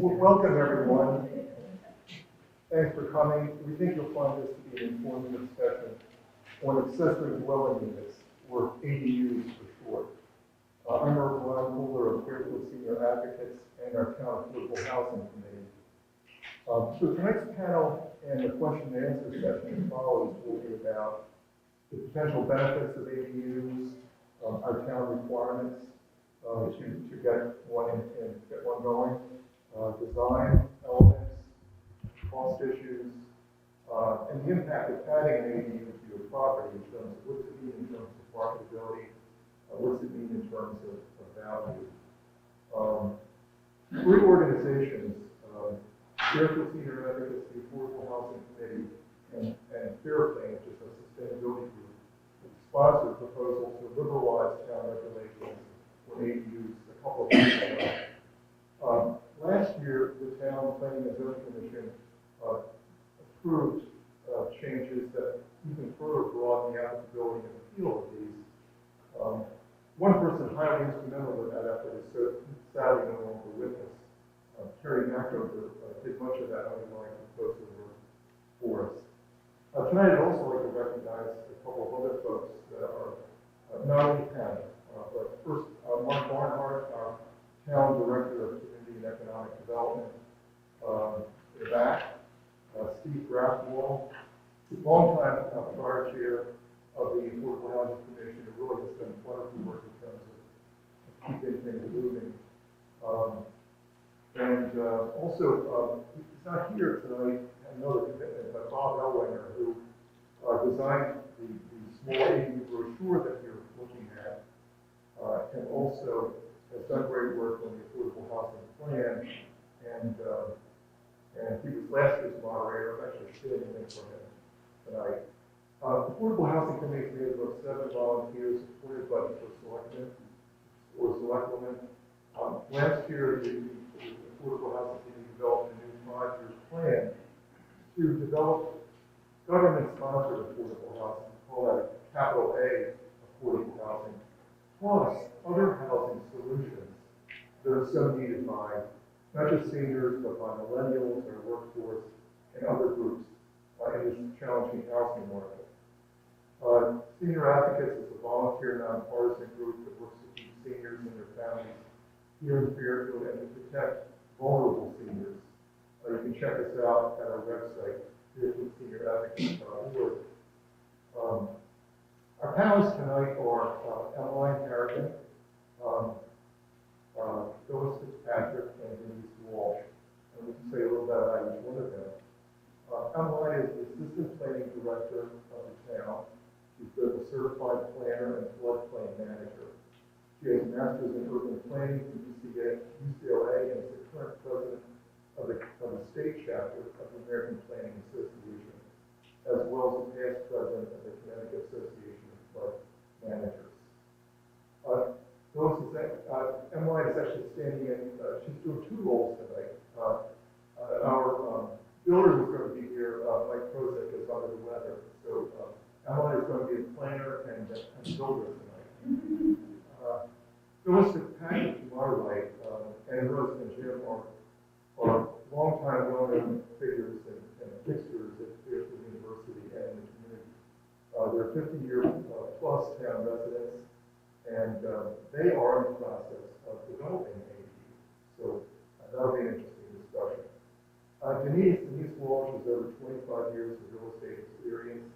Welcome, everyone. Thanks for coming. We think you'll find this to be an informative session on accessory dwelling units, or ADUs for short. I'm Irv Reinholder of Fairfield Senior Advocates and our Town Affordable Housing Committee. So tonight's panel and the question and answer session that follows will be about the potential benefits of ADUs, our town requirements to get one going, design elements, cost issues, and the impact of adding an ADU to your property in terms of what's it mean in terms of marketability, what's it mean in terms of value. Three organizations, Fairfield Senior Advocates, the Affordable Housing Committee, and Fairfield, which is a sustainability group, sponsored proposals to liberalize town regulations for ADUs a couple of years ago. Last year, the Town Planning and Zoning Commission approved changes that even further broaden the applicability and appeal of these. One person highly instrumental in that effort is sadly no longer with us. Terry Macrover did much of that underlying proposal work for us. Tonight, I'd also like to recognize a couple of other folks that are not only panel, but first, Mark Barnhart, our Town Director of Community and Economic Development, in the back. Steve Graffwall, longtime prior chair of the Affordable Housing Commission, who really has done wonderful work in terms of keeping things moving. Also, he's not here tonight. I know the commitment by Bob Elwanger, who designed the small ADU brochure that you're looking at, and also has done great work on the Affordable Housing Plan, and he was last year's moderator. I'm actually standing in for him tonight. The Affordable Housing Committee is made up of 7 volunteers supported by the first selectmen or selectwomen. Last year, the Affordable Housing Committee developed a new 5-year plan to develop government-sponsored affordable housing. We call that capital A affordable housing, plus other housing solutions that are so needed by not just seniors, but by millennials, our workforce, and other groups in this challenging housing market. Senior Advocates is a volunteer, nonpartisan group that works to keep seniors and their families here in Fairfield and to protect vulnerable seniors. You can check us out at our website, fairfieldsenior.org. Our panelists tonight are Emmeline Harrigan, Phyllis Fitzpatrick, and Denise Walsh. And we can say a little bit about each one of them. Emmeline is the Assistant Planning Director of the town. She's both a certified planner and floodplain manager. She has a master's in urban planning from UCLA and is the current president of the state chapter of the American Planning Association, as well as the past president of the Connecticut Association of Flood Managers. Emmeline is actually standing in, she's doing 2 roles tonight. Our builder who's going to be here, Mike Prozik, is under the weather. So Emmeline is going to be a planner and builder tonight. Phyllis Fitzpatrick, to my right, and her husband Jim are longtime well-known figures and fixtures at Fairfield University and in the community. They're 50-year plus town residents, and they are in the process of developing ADU. So that'll be an interesting discussion. Denise Walsh has over 25 years of real estate experience.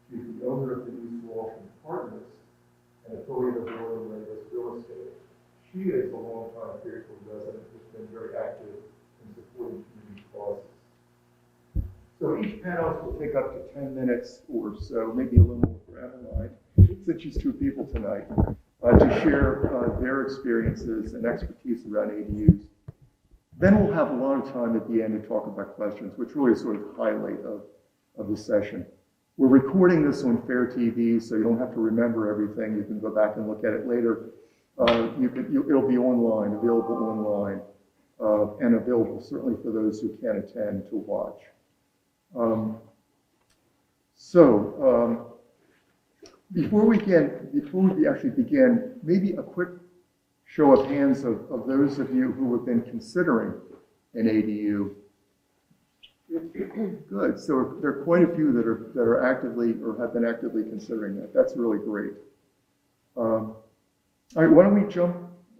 She's the owner of Denise Walsh and Partners, an affiliate of Northern Rivers Real Estate. She is a longtime Fairfield resident who's been very active in supporting community causes. So each panelist will take up to 10 minutes or so, maybe a little more for Emmeline, since she's 2 people tonight, to share their experiences and expertise around ADUs. Then we'll have a lot of time at the end to talk about questions, which really is sort of the highlight of the session. We're recording this on FairTV, so you don't have to remember everything. You can go back and look at it later. It'll be online, available online, and available certainly for those who can't attend to watch. Before we actually begin, maybe a quick show of hands of those of you who have been considering an ADU. Good. So there are quite a few that are actively or have been actively considering that. That's really great. All right, why don't we jump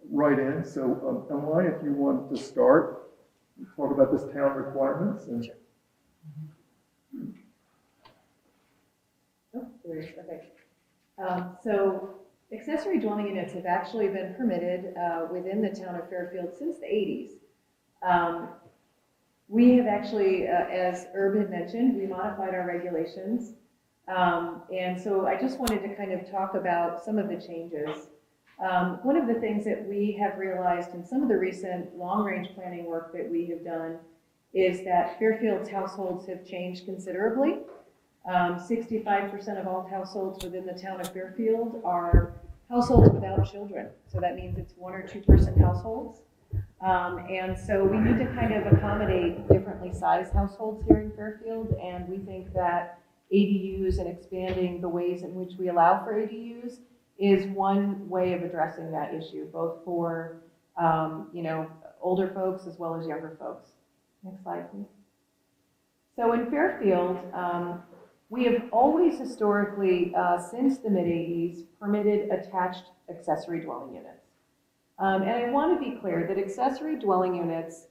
right in? So, Emmeline, if you want to start, talk about this town requirements. And sure. Oh, there it is. Okay. So accessory dwelling units have actually been permitted within the town of Fairfield since the 80s. We have actually, as Herb had mentioned, we modified our regulations. And so I just wanted to kind of talk about some of the changes. One of the things that we have realized in some of the recent long-range planning work that we have done is that Fairfield's households have changed considerably. 65% of all households within the town of Fairfield are households without children. So that means it's 1 or 2 person households. And so we need to kind of accommodate differently sized households here in Fairfield. And we think that ADUs and expanding the ways in which we allow for ADUs is one way of addressing that issue, both for, older folks as well as younger folks. Next slide, please. So in Fairfield, we have always historically, since the mid-'80s, permitted attached accessory dwelling units. And I want to be clear that accessory dwelling units,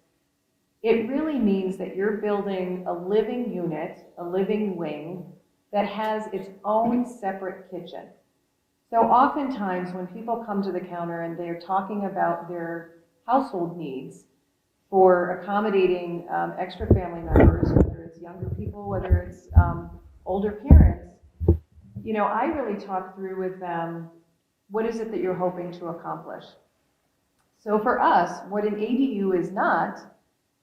it really means that you're building a living unit, a living wing, that has its own separate kitchen. So oftentimes when people come to the counter and they're talking about their household needs for accommodating extra family members, whether it's younger people, whether it's older parents, I really talk through with them, what is it that you're hoping to accomplish? So for us, what an ADU is not,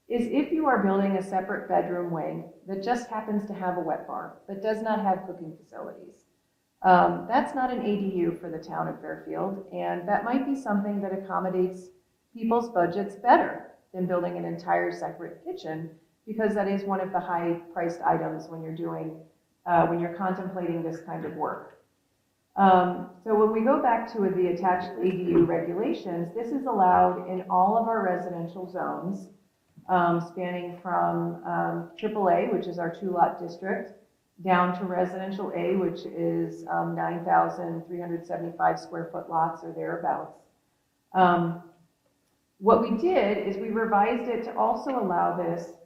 is if you are building a separate bedroom wing that just happens to have a wet bar, that does not have cooking facilities. That's not an ADU for the town of Fairfield, and that might be something that accommodates people's budgets better than building an entire separate kitchen, because that is one of the high-priced items when you're contemplating this kind of work. So when we go back to the attached ADU regulations, this is allowed in all of our residential zones, spanning from AAA, which is our 2-lot district, down to residential A, which is 9,375 square foot lots or thereabouts. What we did is we revised it to also allow this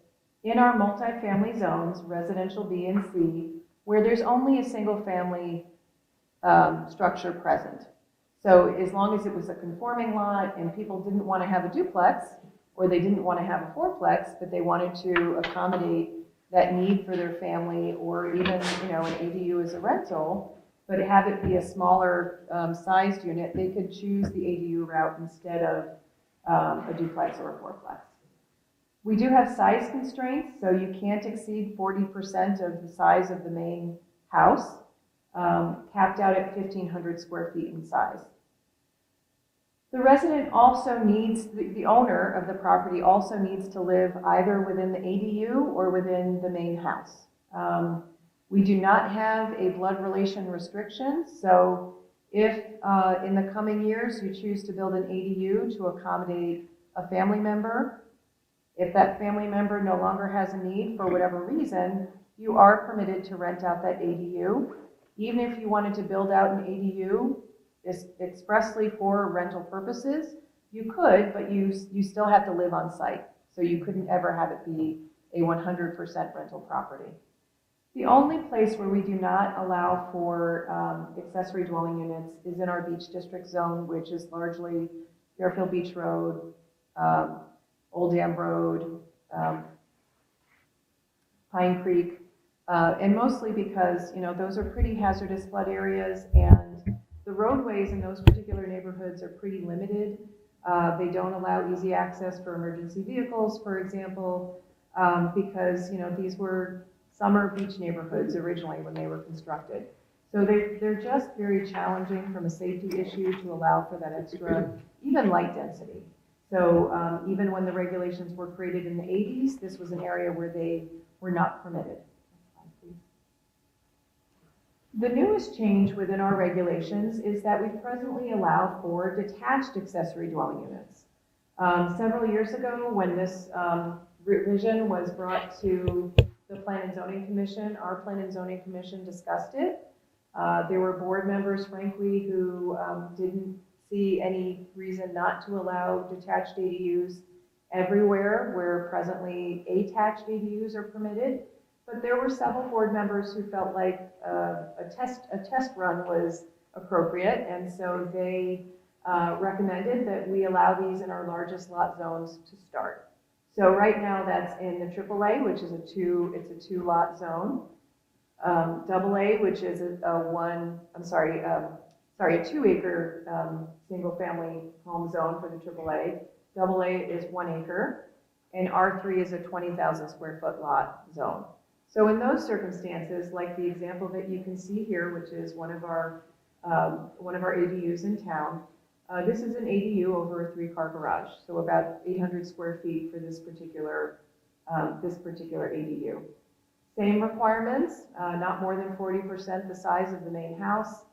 in our multifamily zones, residential B and C, where there's only a single family structure present. So as long as it was a conforming lot and people didn't want to have a duplex, or they didn't want to have a fourplex, but they wanted to accommodate that need for their family, or even, an ADU as a rental, but have it be a smaller sized unit, they could choose the ADU route instead of a duplex or a fourplex. We do have size constraints, so you can't exceed 40% of the size of the main house, capped out at 1,500 square feet in size. The resident also needs, the owner of the property also needs to live either within the ADU or within the main house. We do not have a blood relation restriction, so if in the coming years you choose to build an ADU to accommodate a family member, if that family member no longer has a need for whatever reason, you are permitted to rent out that ADU. Even if you wanted to build out an ADU expressly for rental purposes, you could, but you still have to live on site. So you couldn't ever have it be a 100% rental property. The only place where we do not allow for accessory dwelling units is in our beach district zone, which is largely Fairfield Beach Road, Old Dam Road, Pine Creek, and mostly because, those are pretty hazardous flood areas, and the roadways in those particular neighborhoods are pretty limited. They don't allow easy access for emergency vehicles, for example, because, these were summer beach neighborhoods originally when they were constructed. So they're just very challenging from a safety issue to allow for that extra, even light density. So even when the regulations were created in the 80s, this was an area where they were not permitted. The newest change within our regulations is that we presently allow for detached accessory dwelling units. Several years ago, when this revision was brought to the Plan and Zoning Commission, our Plan and Zoning Commission discussed it. There were board members, frankly, who didn't see any reason not to allow detached ADUs everywhere where presently attached ADUs are permitted. But there were several board members who felt like a test run was appropriate, and so they recommended that we allow these in our largest lot zones to start. So right now that's in the AAA, which is a two lot zone. AA, which is a 2 acre single family home zone for the AAA. AA is 1 acre, and R3 is a 20,000 square foot lot zone. So in those circumstances, like the example that you can see here, which is one of our ADUs in town, this is an ADU over a 3-car garage, so about 800 square feet for this particular ADU. Same requirements, not more than 40% the size of the main house,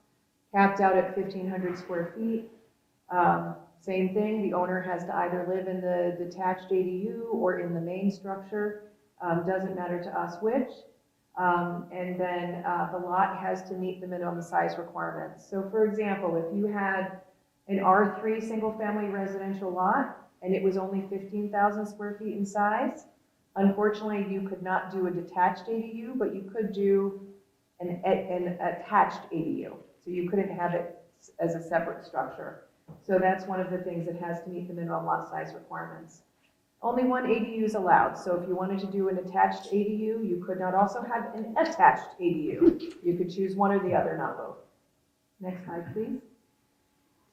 capped out at 1,500 square feet. Same thing, the owner has to either live in the detached ADU or in the main structure, doesn't matter to us which. And then the lot has to meet the minimum size requirements. So for example, if you had an R3 single family residential lot and it was only 15,000 square feet in size, unfortunately you could not do a detached ADU, but you could do an attached ADU. So you couldn't have it as a separate structure. So that's one of the things that has to meet the minimum lot size requirements. Only one ADU is allowed. So if you wanted to do an attached ADU, you could not also have an attached ADU. You could choose one or the other, not both. Next slide, please.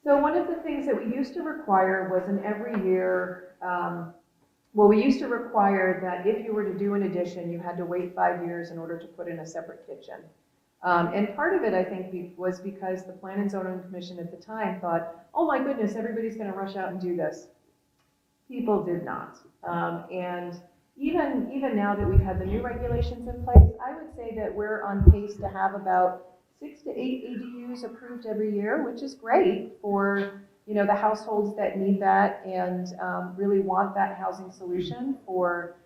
So one of the things that we used to require was an every year, we used to require that if you were to do an addition, you had to wait 5 years in order to put in a separate kitchen. And part of it, I think, was because the Plan and Zoning Commission at the time thought, oh my goodness, everybody's going to rush out and do this. People did not. And even now that we've had the new regulations in place, I would say that we're on pace to have about 6 to 8 ADUs approved every year, which is great for the households that need that and really want that housing solution for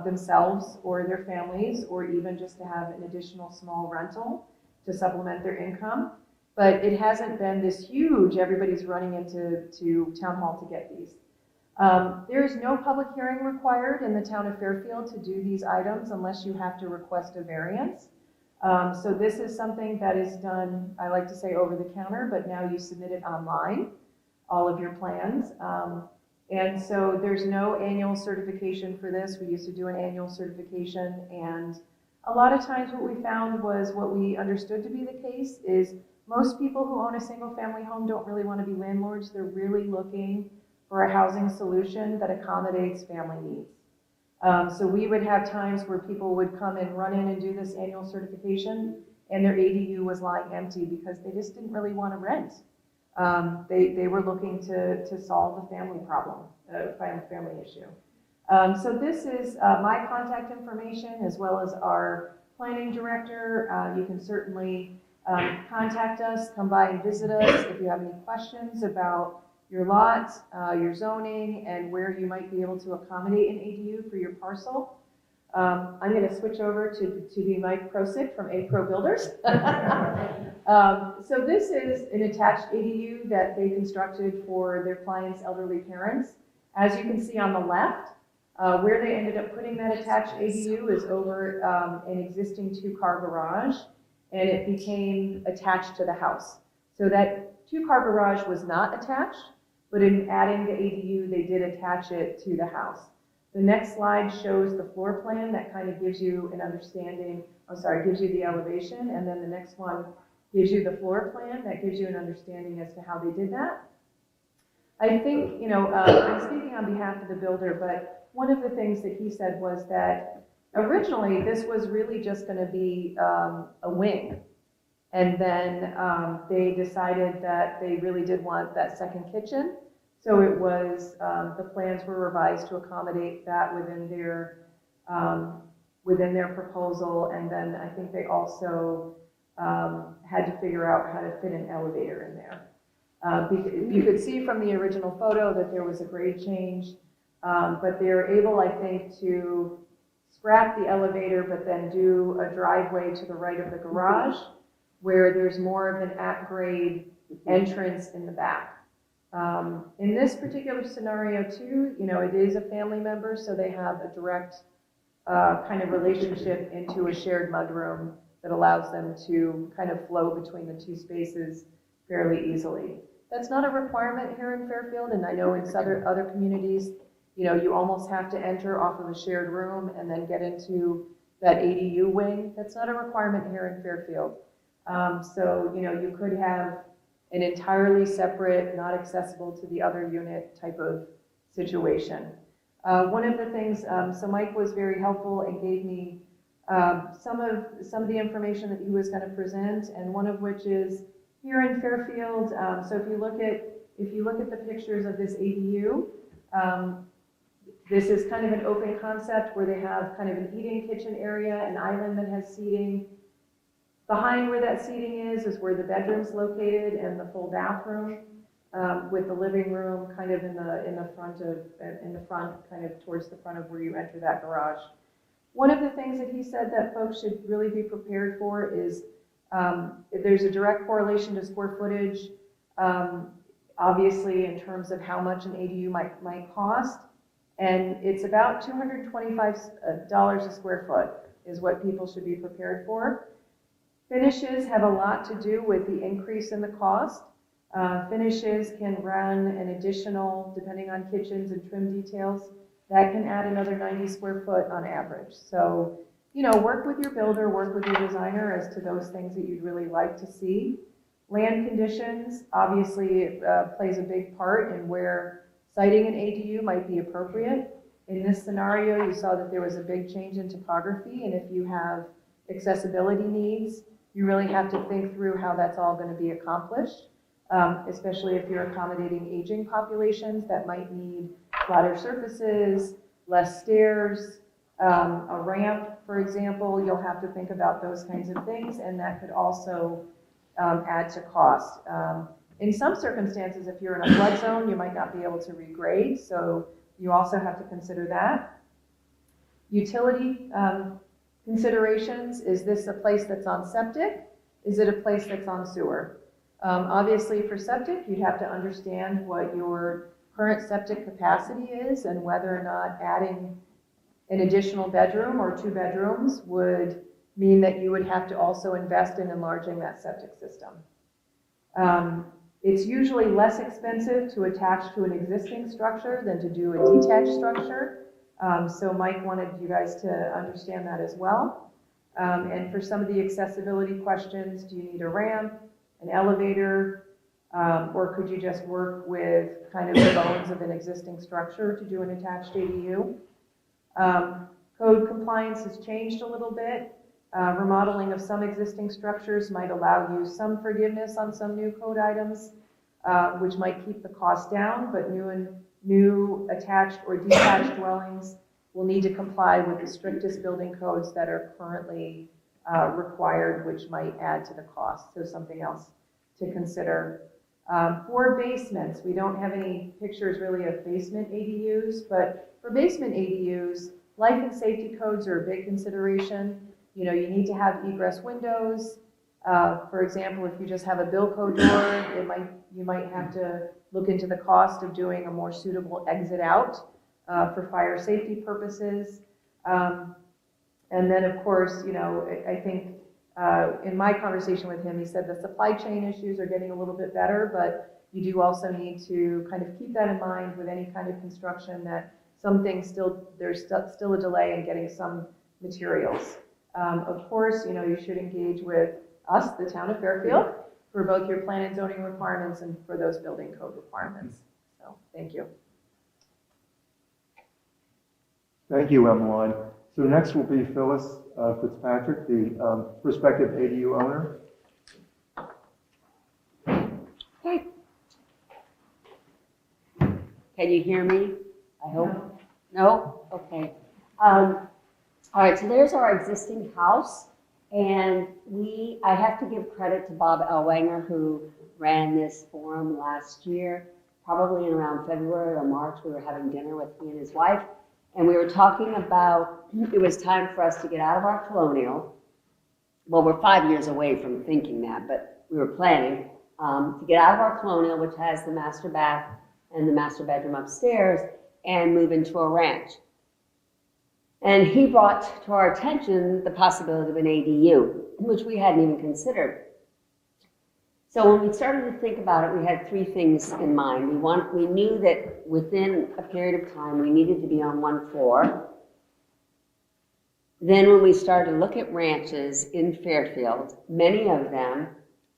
themselves or their families, or even just to have an additional small rental to supplement their income. But it hasn't been this huge, everybody's running into town hall to get these. There is no public hearing required in the town of Fairfield to do these items unless you have to request a variance. So this is something that is done, I like to say over the counter, but now you submit it online, all of your plans. And so there's no annual certification for this. We used to do an annual certification, and a lot of times what we found was what we understood to be the case is most people who own a single family home don't really want to be landlords. They're really looking for a housing solution that accommodates family needs. So we would have times where people would come and run in and do this annual certification, and their ADU was lying empty because they just didn't really want to rent. They were looking to solve the family problem, family issue. So this is my contact information as well as our planning director. You can certainly contact us, come by and visit us if you have any questions about your lot, your zoning, and where you might be able to accommodate an ADU for your parcel. I'm going to switch over to be Mike Prosick from A-Pro Builders. So this is an attached ADU that they constructed for their clients' elderly parents. As you can see on the left, where they ended up putting that attached ADU is over an existing 2-car garage, and it became attached to the house. So that 2-car garage was not attached, but in adding the ADU, they did attach it to the house. The next slide shows the floor plan that kind of gives you an understanding, gives you the elevation, and then the next one gives you the floor plan that gives you an understanding as to how they did that. I think, I'm speaking on behalf of the builder, but one of the things that he said was that originally this was really just going to be a wing. And then they decided that they really did want that second kitchen. So it was, the plans were revised to accommodate that within their proposal. And then I think they also had to figure out how to fit an elevator in there. You could see from the original photo that there was a grade change, but they're able, I think, to scrap the elevator, but then do a driveway to the right of the garage, where there's more of an at-grade entrance in the back. In this particular scenario too, it is a family member, so they have a direct kind of relationship into a shared mudroom that allows them to kind of flow between the two spaces fairly easily. That's not a requirement here in Fairfield, and I know in other communities, you almost have to enter off of a shared room and then get into that ADU wing. That's not a requirement here in Fairfield. So, you could have an entirely separate, not accessible to the other unit type of situation. One of the things, so Mike was very helpful and gave me some of the information that he was going to present, and one of which is here in Fairfield. So if you look at the pictures of this ADU, this is kind of an open concept where they have kind of an eating kitchen area, an island that has seating. Behind where that seating is where the bedroom's located and the full bathroom, with the living room kind of in the front, kind of towards the front of where you enter that garage. One of the things that he said that folks should really be prepared for is there's a direct correlation to square footage, obviously in terms of how much an ADU might cost, and it's about $225 a square foot is what people should be prepared for. Finishes have a lot to do with the increase in the cost. Finishes can run an additional, depending on kitchens and trim details, that can add another 90 square foot on average. So, work with your builder, work with your designer as to those things that you'd really like to see. Land conditions, obviously, plays a big part in where siting an ADU might be appropriate. In this scenario, you saw that there was a big change in topography, and if you have accessibility needs, you really have to think through how that's all going to be accomplished, especially if you're accommodating aging populations that might need flatter surfaces, less stairs, a ramp, for example. You'll have to think about those kinds of things, and that could also add to cost. In some circumstances, if you're in a flood zone, you might not be able to regrade, so you also have to consider that. Utility considerations: is this a place that's on septic? Is it a place that's on sewer? Obviously for septic, you'd have to understand what your current septic capacity is and whether or not adding an additional bedroom or 2 bedrooms would mean that you would have to also invest in enlarging that septic system. It's usually less expensive to attach to an existing structure than to do a detached structure. So Mike wanted you guys to understand that as well. And for some of the accessibility questions, do you need a ramp, an elevator, or could you just work with kind of the bones of an existing structure to do an attached ADU? Code compliance has changed a little bit. Remodeling of some existing structures might allow you some forgiveness on some new code items, which might keep the cost down, but new attached or detached dwellings will need to comply with the strictest building codes that are currently required, which might add to the cost. So something else to consider. For basements, we don't have any pictures really of basement ADUs, but for basement ADUs, life and safety codes are a big consideration. You need to have egress windows. For example, if you just have a Bilco door, you might have to look into the cost of doing a more suitable exit out for fire safety purposes. And then, of course, I think in my conversation with him, he said the supply chain issues are getting a little bit better, but you do also need to kind of keep that in mind with any kind of construction, that some things there's still a delay in getting some materials. Of course, you should engage with us, the town of Fairfield, for both your plan and zoning requirements and for those building code requirements. So, thank you. Thank you, Emmeline. So next will be Phyllis Fitzpatrick, the prospective ADU owner. Okay. Can you hear me? I hope. No? Okay. All right, so there's our existing house. And I have to give credit to Bob Elwanger, who ran this forum last year. Probably in around February or March, we were having dinner with he and his wife, and we were talking about it was time for us to get out of our colonial. Well, we're 5 years away from thinking that, but we were planning to get out of our colonial, which has the master bath and the master bedroom upstairs, and move into a ranch. And he brought to our attention the possibility of an ADU, which we hadn't even considered. So when we started to think about it, we had three things in mind. We knew that within a period of time, we needed to be on one floor. Then when we started to look at ranches in Fairfield, many of them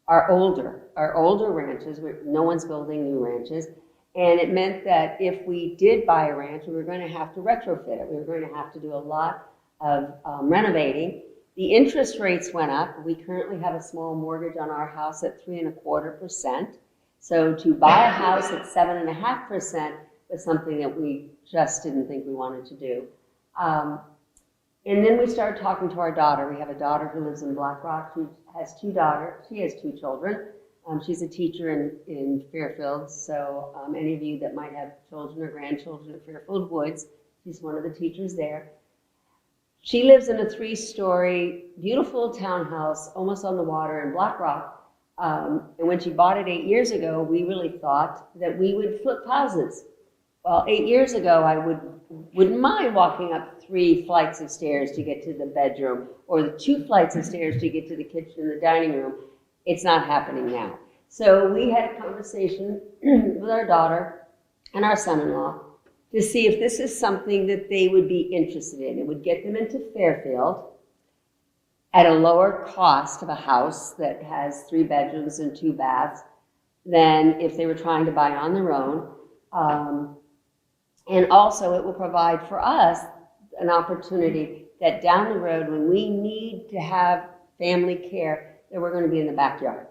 are older ranches. No one's building new ranches. And it meant that if we did buy a ranch, we were going to have to retrofit it. We were going to have to do a lot of renovating. The interest rates went up. We currently have a small mortgage on our house at 3.25%. So to buy a house at 7.5% was something that we just didn't think we wanted to do. And then we started talking to our daughter. We have a daughter who lives in Black Rock. She has two daughters. She has two children. She's a teacher in Fairfield. So any of you that might have children or grandchildren at Fairfield Woods, she's one of the teachers there. She lives in a 3-story, beautiful townhouse, almost on the water in Black Rock. And when she bought it 8 years ago, we really thought that we would flip houses. Well, 8 years ago, I wouldn't mind walking up 3 flights of stairs to get to the bedroom, or the 2 flights of stairs to get to the kitchen and the dining room. It's not happening now. So we had a conversation with our daughter and our son-in-law to see if this is something that they would be interested in. It would get them into Fairfield at a lower cost of a house that has 3 bedrooms and 2 baths than if they were trying to buy on their own. And also it will provide for us an opportunity that down the road, when we need to have family care, that we're going to be in the backyard.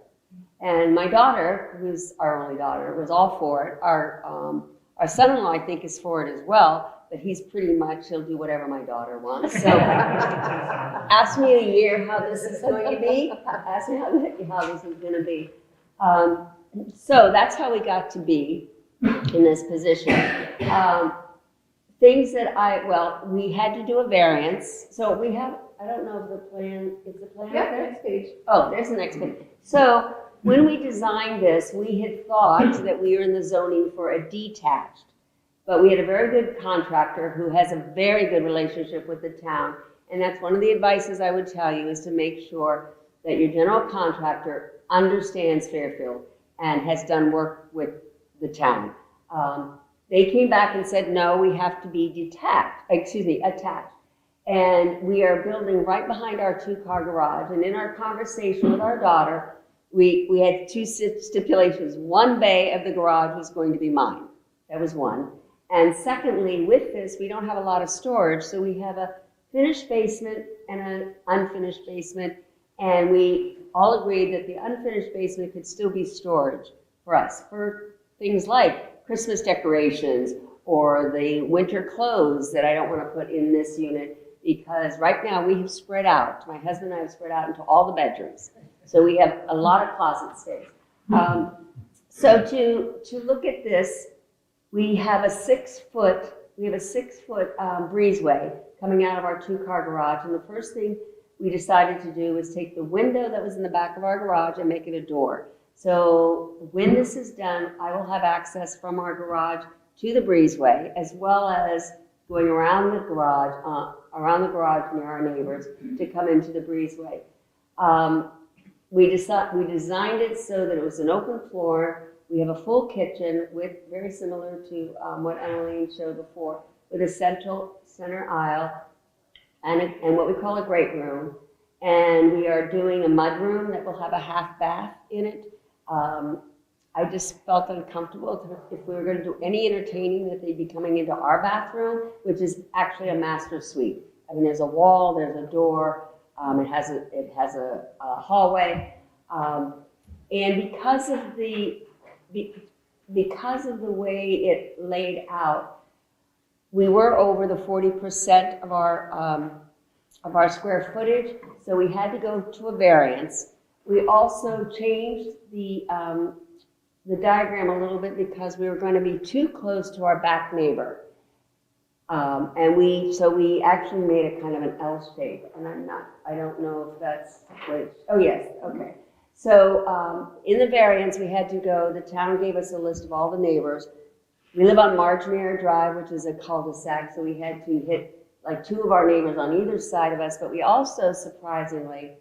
And my daughter, who's our only daughter, was all for it. Our son-in-law, I think, is for it as well, but he'll do whatever my daughter wants. So ask me in a year how this is going to be. Ask me how this is going to be. So that's how we got to be in this position. Things that we had to do a variance. So we have, I don't know if the plan, is the plan Yeah, up there? next page. Oh, there's the next page. So when we designed this, we had thought that we were in the zoning for a detached, but we had a very good contractor who has a very good relationship with the town. And that's one of the advices I would tell you, is to make sure that your general contractor understands Fairfield and has done work with the town. They came back and said, no, we have to be attached. And we are building right behind our 2-car garage. And in our conversation with our daughter, we had 2 stipulations. One bay of the garage was going to be mine. That was one. And secondly, with this, we don't have a lot of storage. So we have a finished basement and an unfinished basement. And we all agreed that the unfinished basement could still be storage for us, for things like Christmas decorations or the winter clothes that I don't want to put in this unit, because right now we have spread out. My husband and I have spread out into all the bedrooms. So we have a lot of closet space. So to look at this, we have a 6-foot breezeway coming out of our 2-car garage. And the first thing we decided to do was take the window that was in the back of our garage and make it a door. So when this is done, I will have access from our garage to the breezeway, as well as going around the garage near our neighbors to come into the breezeway. We designed it so that it was an open floor. We have a full kitchen with, very similar to what Emmeline showed before, with a center aisle and what we call a great room. And we are doing a mud room that will have a half bath in it. I just felt uncomfortable if we were going to do any entertaining that they'd be coming into our bathroom, which is actually a master suite. I mean, there's a wall, there's a door, it has a hallway, and because of the way it laid out, we were over the 40% of our of our square footage, so we had to go to a variance. We also changed the diagram a little bit because we were going to be too close to our back neighbor. So we actually made a kind of an L shape, and I don't know if that's, oh yes, okay. So in the variance, we had to go, the town gave us a list of all the neighbors. We live on Margemere Drive, which is a cul-de-sac, so we had to hit like 2 of our neighbors on either side of us, but we also, surprisingly,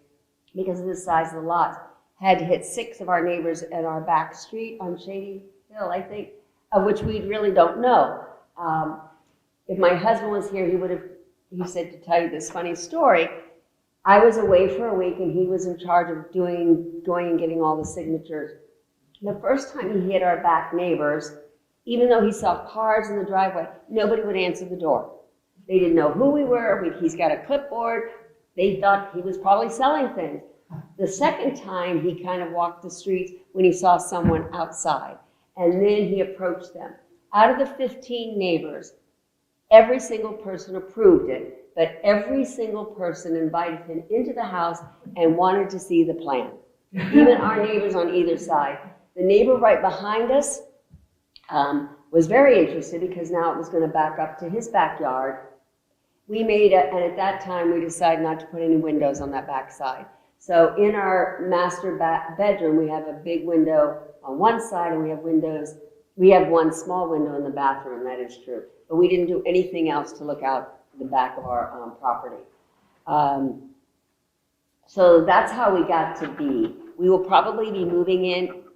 because of the size of the lots, had to hit 6 of our neighbors at our back street on Shady Hill, I think, of which we really don't know. If my husband was here, he said to tell you this funny story. I was away for a week and he was in charge of going and getting all the signatures. The first time he hit our back neighbors, even though he saw cars in the driveway, nobody would answer the door. They didn't know who we were. He's got a clipboard. They thought he was probably selling things. The second time he kind of walked the streets when he saw someone outside, and then he approached them. Out of the 15 neighbors, every single person approved it, but every single person invited him into the house and wanted to see the plan. Even our neighbors on either side. The neighbor right behind us was very interested because now it was going to back up to his backyard. We made it, and at that time we decided not to put any windows on that back side. So in our master bedroom, we have a big window on one side, and we have windows. We have one small window in the bathroom, that is true. But we didn't do anything else to look out the back of our property. So that's how we got to be. We will probably be moving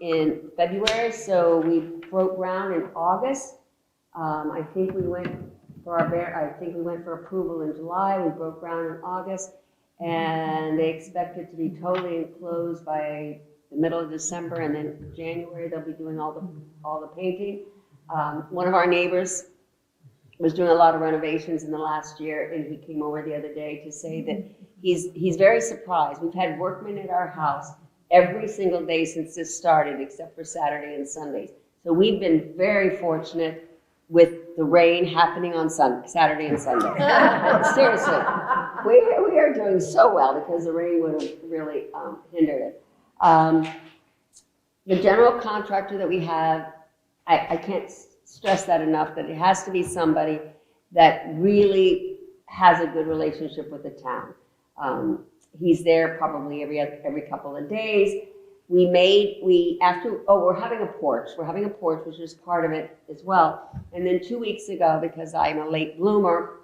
in February, so we broke ground in August. I think we went for approval in July. We broke ground in August, and they expect it to be totally enclosed by the middle of December, and then January they'll be doing all the painting. One of our neighbors was doing a lot of renovations in the last year, and he came over the other day to say that he's very surprised. We've had workmen at our house every single day since this started, except for Saturday and Sundays. So we've been very fortunate with the rain happening on Saturday and Sunday. Seriously, we are doing so well because the rain would have really hindered it. The general contractor that we have, I can't stress that enough, that it has to be somebody that really has a good relationship with the town. He's there probably every couple of days. We're having a porch. We're having a porch, which is part of it as well. And then 2 weeks ago, because I'm a late bloomer,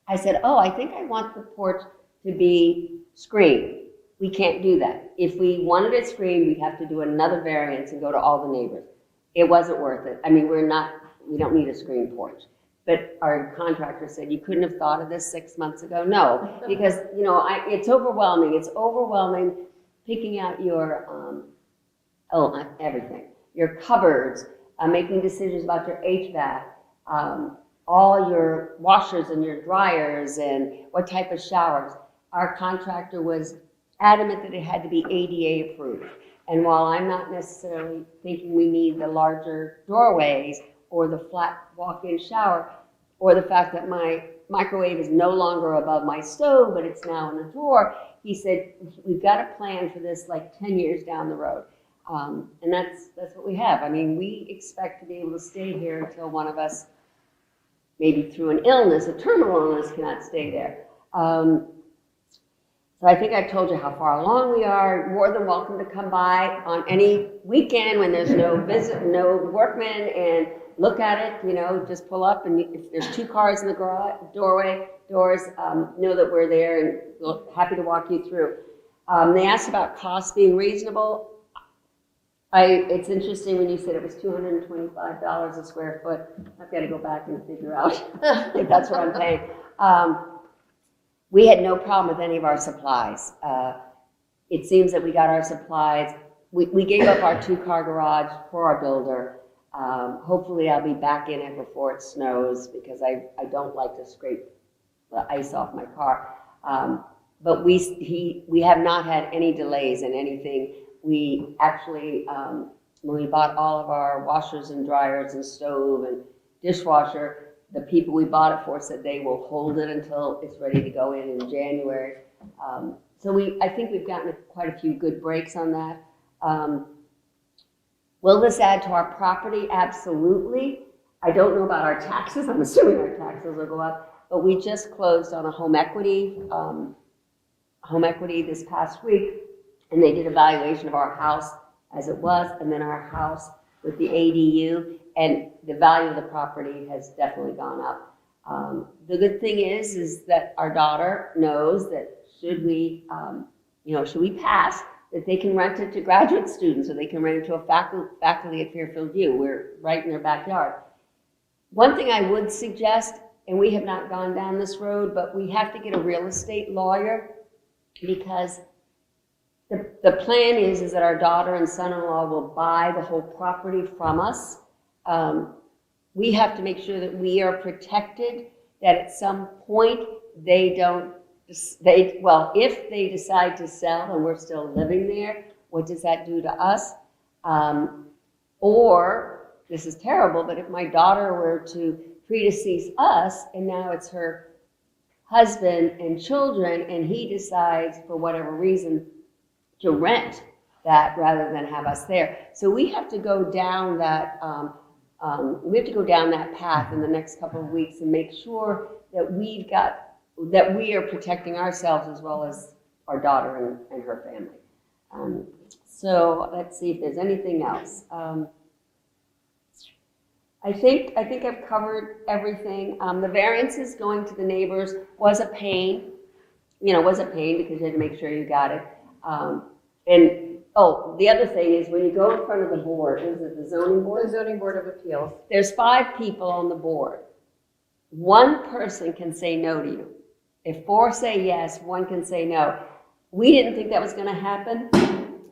I said, I think I want the porch to be screened. We can't do that. If we wanted it screened, we'd have to do another variance and go to all the neighbors. It wasn't worth it. I mean, we don't need a screened porch. But our contractor said, you couldn't have thought of this 6 months ago? No, because, it's overwhelming. It's overwhelming picking out your, everything. Your cupboards, making decisions about your HVAC, all your washers and your dryers, and what type of showers. Our contractor was adamant that it had to be ADA approved. And while I'm not necessarily thinking we need the larger doorways or the flat walk-in shower, or the fact that my microwave is no longer above my stove, but it's now in a drawer, he said, we've got a plan for this like 10 years down the road. And that's what we have. I mean, we expect to be able to stay here until one of us, maybe through an illness, a terminal illness, cannot stay there. So I think I've told you how far along we are. More than welcome to come by on any weekend when there's no workmen, and look at it, just pull up, and if there's 2 cars in the doors, know that we're there, and we're happy to walk you through. They asked about costs being reasonable. It's interesting when you said it was $225 a square foot. I've got to go back and figure out if that's what I'm paying. We had no problem with any of our supplies. It seems that we got our supplies. We gave up our 2-car garage for our builder. Hopefully I'll be back in it before it snows, because I don't like to scrape the ice off my car. But we have not had any delays in anything. We actually, when we bought all of our washers and dryers and stove and dishwasher, the people we bought it for said they will hold it until it's ready to go in January. So I think we've gotten quite a few good breaks on that. Will this add to our property? Absolutely. I don't know about our taxes. I'm assuming our taxes will go up, but we just closed on a home equity this past week, and they did a valuation of our house as it was, and then our house with the ADU, and the value of the property has definitely gone up. The good thing is that our daughter knows that should we pass, that they can rent it to graduate students, or they can rent it to a faculty at Fairfield U. We're right in their backyard. One thing I would suggest, and we have not gone down this road, but we have to get a real estate lawyer, because the plan is that our daughter and son-in-law will buy the whole property from us. We have to make sure that we are protected, that at some point if they decide to sell and we're still living there, what does that do to us? Or, this is terrible, but if my daughter were to predecease us and now it's her husband and children, and he decides for whatever reason to rent that rather than have us there. So we have to go down that path in the next couple of weeks and make sure that we are protecting ourselves as well as our daughter and her family. So let's see if there's anything else. I think I've covered everything. The variances going to the neighbors was a pain, because you had to make sure you got it. The other thing is when you go in front of the board, is it the zoning board? The Zoning Board of Appeals. There's 5 people on the board. One person can say no to you. If 4 say yes, 1 can say no. We didn't think that was going to happen,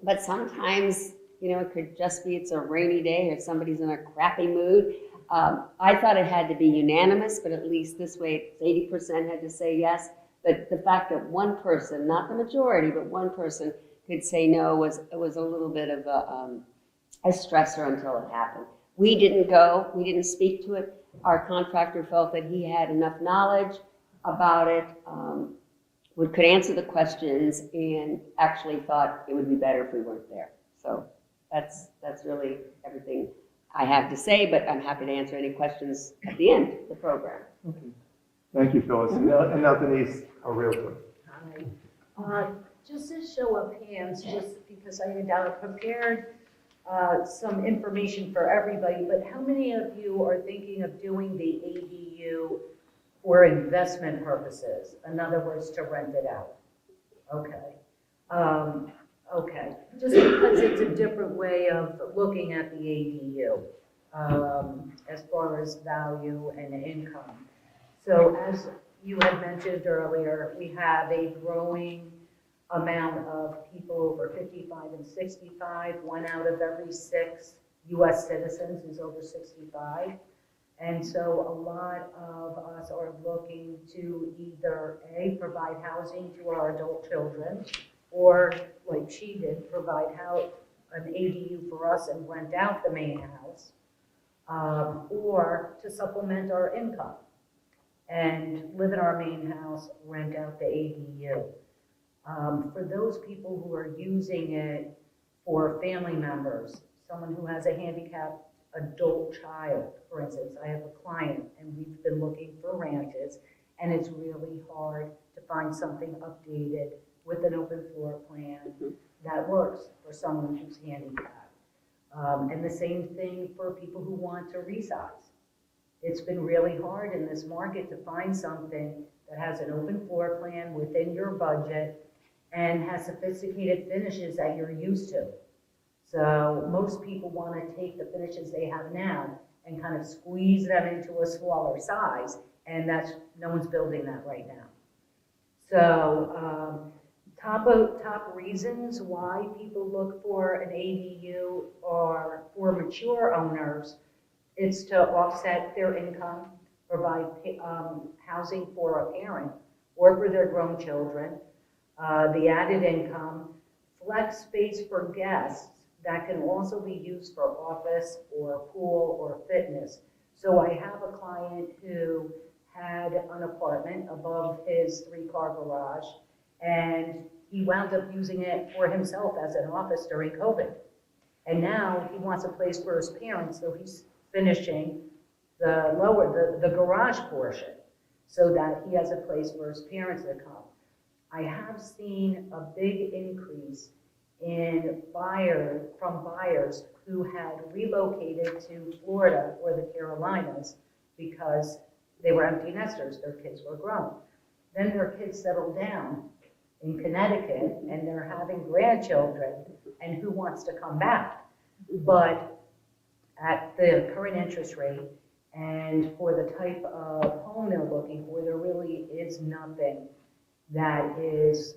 but sometimes, it could just be it's a rainy day or somebody's in a crappy mood. I thought it had to be unanimous, but at least this way 80% had to say yes. But the fact that one person, not the majority, but one person could say no was a little bit of a stressor until it happened. We didn't speak to it. Our contractor felt that he had enough knowledge about it, could answer the questions, and actually thought it would be better if we weren't there. So that's really everything I have to say, but I'm happy to answer any questions at the end of the program. Okay. Thank you, Phyllis. And now Denise, our realtor. Hi. Just a show of hands, just because I had prepared some information for everybody, but how many of you are thinking of doing the ADU for investment purposes? In other words, to rent it out? Okay. Okay. Just because it's a different way of looking at the ADU as far as value and income. So as you had mentioned earlier, we have a growing amount of people over 55 and 65. 1 out of every 6 U.S. citizens is over 65. And so a lot of us are looking to either A, provide housing to our adult children, or like she did, provide an ADU for us and rent out the main house, or to supplement our income and live in our main house, rent out the ADU. For those people who are using it for family members, someone who has a handicapped adult child, for instance, I have a client and we've been looking for ranches, and it's really hard to find something updated with an open floor plan that works for someone who's handicapped. And the same thing for people who want to resize. It's been really hard in this market to find something that has an open floor plan within your budget and has sophisticated finishes that you're used to. So most people want to take the finishes they have now and kind of squeeze them into a smaller size, and no one's building that right now. So top reasons why people look for an ADU are for mature owners. It's to offset their income, provide housing for a parent or for their grown children, the added income, flex space for guests that can also be used for office or pool or fitness. So I have a client who had an apartment above his 3-car garage, and he wound up using it for himself as an office during COVID. And now he wants a place for his parents, so he's finishing the garage portion so that he has a place for his parents to come. I have seen a big increase in buyers who had relocated to Florida or the Carolinas because they were empty nesters, their kids were grown. Then their kids settled down in Connecticut and they're having grandchildren, and who wants to come back? But at the current interest rate and for the type of home they're looking for, there really is nothing that is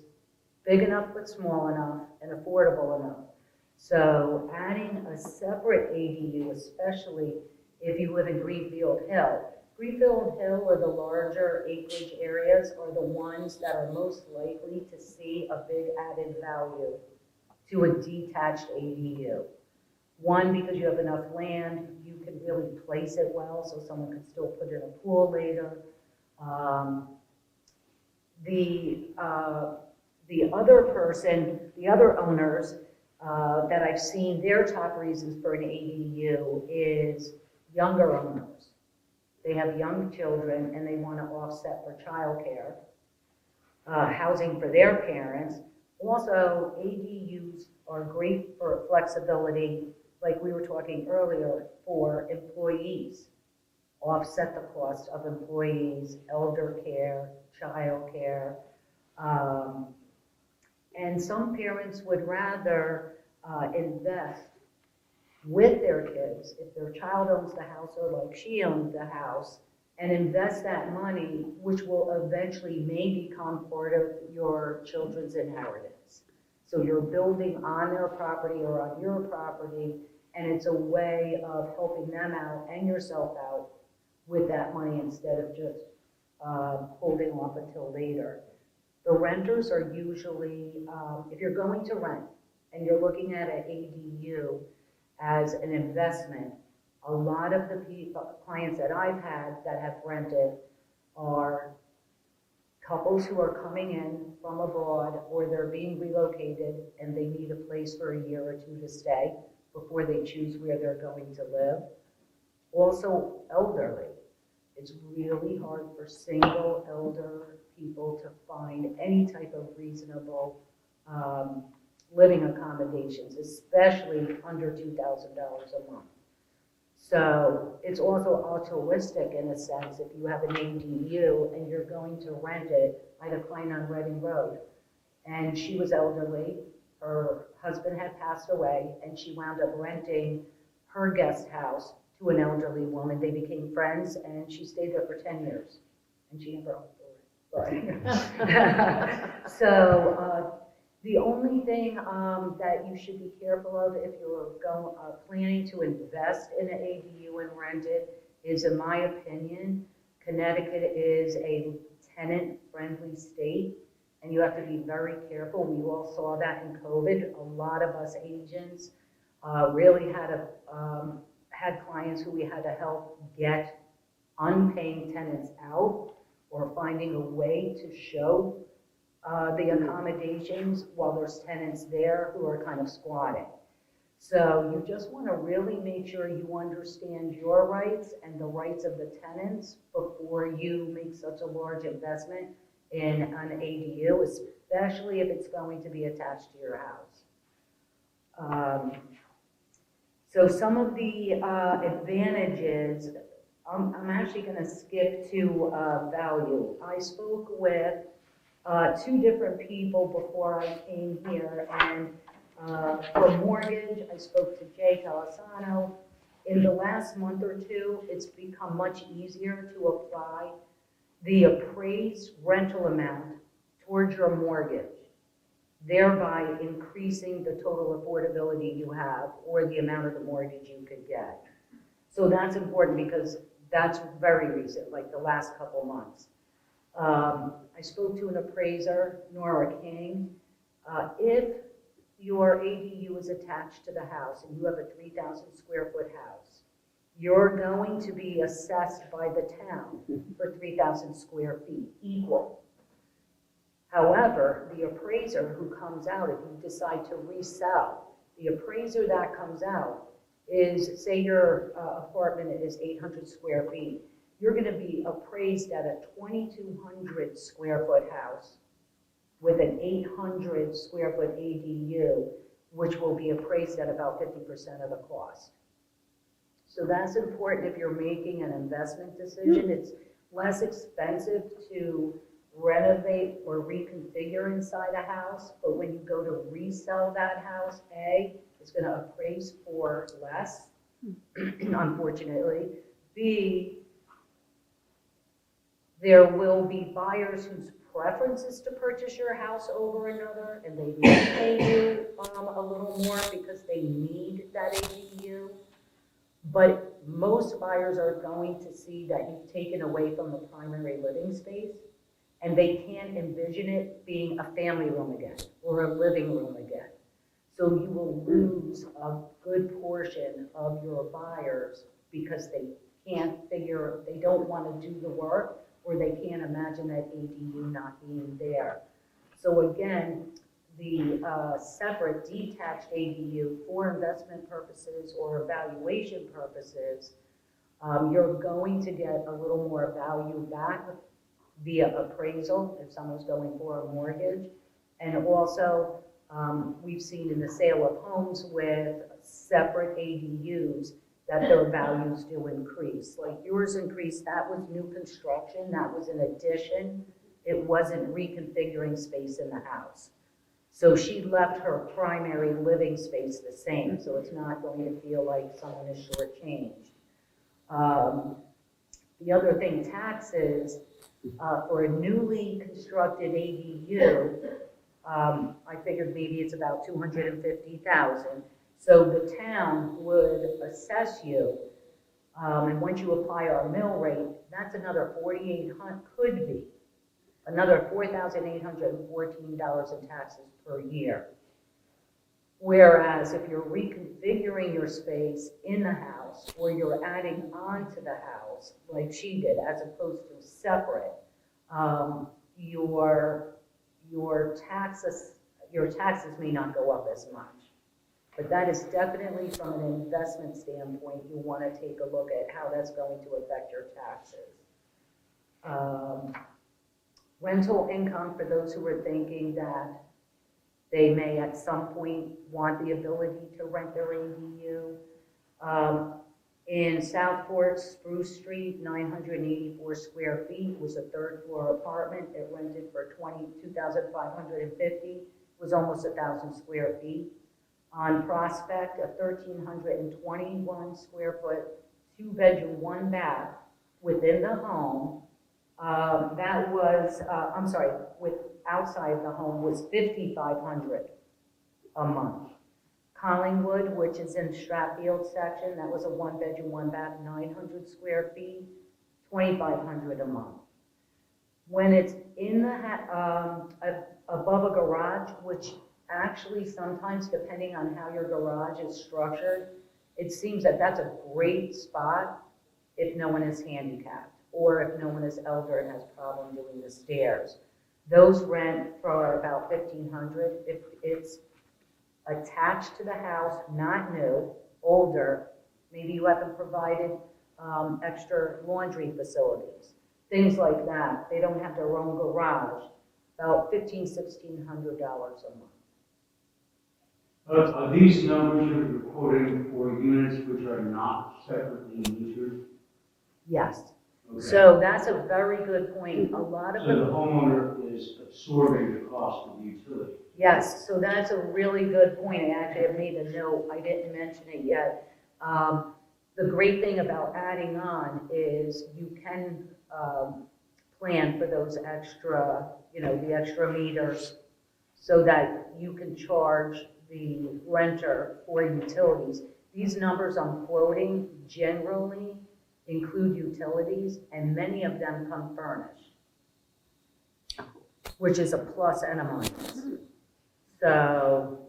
big enough but small enough and affordable enough. So adding a separate ADU, especially if you live in Greenfield Hill. Greenfield Hill or the larger acreage areas are the ones that are most likely to see a big added value to a detached ADU. One, because you have enough land, you can really place it well, so someone can still put in a pool later. The other owners that I've seen, their top reasons for an ADU is younger owners. They have young children and they want to offset for childcare, housing for their parents. Also, ADUs are great for flexibility, like we were talking earlier, for employees. Offset the cost of employees, elder care, child care. And some parents would rather invest with their kids, if their child owns the house or like she owns the house, and invest that money, which will eventually may become part of your children's inheritance. So you're building on their property or on your property, and it's a way of helping them out and yourself out with that money instead of just holding off until later. The renters are usually, if you're going to rent and you're looking at an ADU as an investment, a lot of the clients that I've had that have rented are couples who are coming in from abroad or they're being relocated and they need a place for a year or two to stay before they choose where they're going to live. Also, elderly. It's really hard for single elder people to find any type of reasonable living accommodations, especially under $2,000 a month. So it's also altruistic in a sense. If you have an ADU and you're going to rent it, I had a client on Reading Road, and she was elderly. Her husband had passed away, and she wound up renting her guest house to an elderly woman. They became friends, and she stayed there for 10 years, and she never owned it. So the only thing that you should be careful of if you're planning to invest in an ADU and rent it is, in my opinion, Connecticut is a tenant-friendly state, and you have to be very careful. We all saw that in COVID. A lot of us agents really had clients who we had to help get unpaying tenants out or finding a way to show the accommodations while there's tenants there who are kind of squatting. So you just want to really make sure you understand your rights and the rights of the tenants before you make such a large investment in an ADU, especially if it's going to be attached to your house. So some of the advantages, I'm actually going to skip to value. I spoke with 2 different people before I came here, and for mortgage, I spoke to Jay Calisano. In the last month or 2, it's become much easier to apply the appraised rental amount towards your mortgage, thereby increasing the total affordability you have or the amount of the mortgage you could get. So that's important because that's very recent, like the last couple months. I spoke to an appraiser, Nora King. If your ADU is attached to the house and you have a 3,000 square foot house you're going to be assessed by the town for 3,000 square feet equal. However, the appraiser who comes out, if you decide to resell, the appraiser that comes out is, say your apartment is 800 square feet, you're going to be appraised at a 2,200 square foot house with an 800 square foot ADU, which will be appraised at about 50% of the cost. So that's important if you're making an investment decision. It's less expensive to renovate or reconfigure inside a house, but when you go to resell that house, A, it's going to appraise for less, unfortunately. B, there will be buyers whose preference is to purchase your house over another, and they may pay you a little more because they need that ADU. But most buyers are going to see that you've taken away from the primary living space, and they can't envision it being a family room again or a living room again. So you will lose a good portion of your buyers because they don't want to do the work, or they can't imagine that ADU not being there. So again, the separate detached ADU for investment purposes or evaluation purposes, you're going to get a little more value back via appraisal if someone's going for a mortgage. And also, we've seen in the sale of homes with separate ADUs that their values do increase. Like yours increased, that was new construction, that was an addition. It wasn't reconfiguring space in the house. So she left her primary living space the same, so it's not going to feel like someone is shortchanged. The other thing, taxes, for a newly constructed ADU, I figured maybe it's about $250,000. So the town would assess you, and once you apply our mill rate, that's another $4,800, could be another $4,814 in taxes per year. Whereas if you're reconfiguring your space in the house, or you're adding on to the house, like she did, as opposed to separate, your taxes may not go up as much. But that is definitely, from an investment standpoint, you want to take a look at how that's going to affect your taxes. Rental income, for those who are thinking that they may at some point want the ability to rent their ADU. In Southport, Spruce Street, 984 square feet, was a third floor apartment. It rented for $22,550, was almost 1,000 square feet. On Prospect, a 1,321 square foot, 2-bedroom, 1 bath within the home. That was, with outside the home was $5,500 a month. Collingwood, which is in Stratfield section, that was a 1-bedroom, 1 bath, 900 square feet, $2,500 a month. When it's in the above a garage, which actually sometimes, depending on how your garage is structured, it seems that that's a great spot if no one is handicapped, or if no one is elder and has problem doing the stairs. Those rent for about $1,500. If it's attached to the house, not new, older, maybe you haven't provided extra laundry facilities, things like that. They don't have their own garage, about $1,500, $1,600 a month. Are these numbers you're quoting for units which are not separately metered? Yes. Okay. So that's a very good point. A lot of So the homeowner is absorbing the cost of the utility. Yes, so that's a really good point. I actually have made a note. I didn't mention it yet. The great thing about adding on is you can plan for those extra, the extra meters, so that you can charge the renter for utilities. These numbers I'm quoting generally include utilities, and many of them come furnished, which is a plus and a minus. So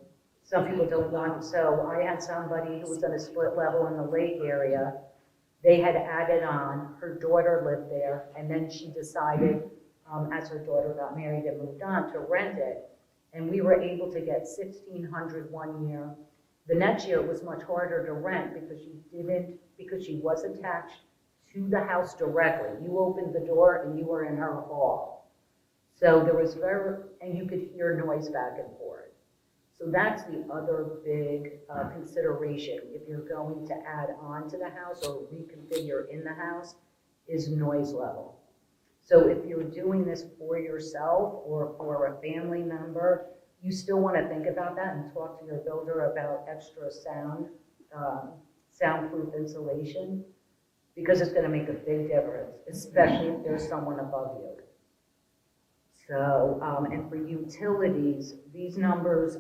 some people don't want, so I had somebody who was on a split level in the lake area, They had added on, her daughter lived there, and then she decided, as her daughter got married and moved on, to rent it. And we were able to get $1,600 one year. The next year it was much harder to rent because she was attached to the house directly. You opened the door and you were in her hall. So there was and you could hear noise back and forth. So that's the other big consideration if you're going to add on to the house or reconfigure in the house is noise level. So if you're doing this for yourself or for a family member, you still want to think about that and talk to your builder about extra soundproof insulation, because it's going to make a big difference, especially if there's someone above you. So, and for utilities, these numbers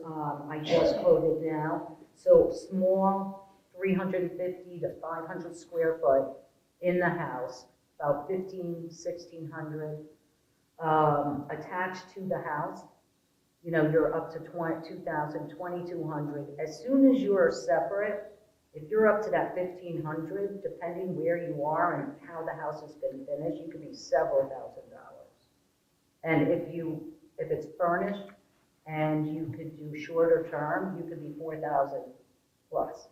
I just quoted now. So small, 350 to 500 square foot in the house, about 1,600. Attached to the house, you know, you're up to 2,000, 2,200. As soon as you are separate, if you're up to that 1,500, depending where you are and how the house has been finished, you could be several $1,000s. And if it's furnished and you could do shorter term, you could be 4,000 plus.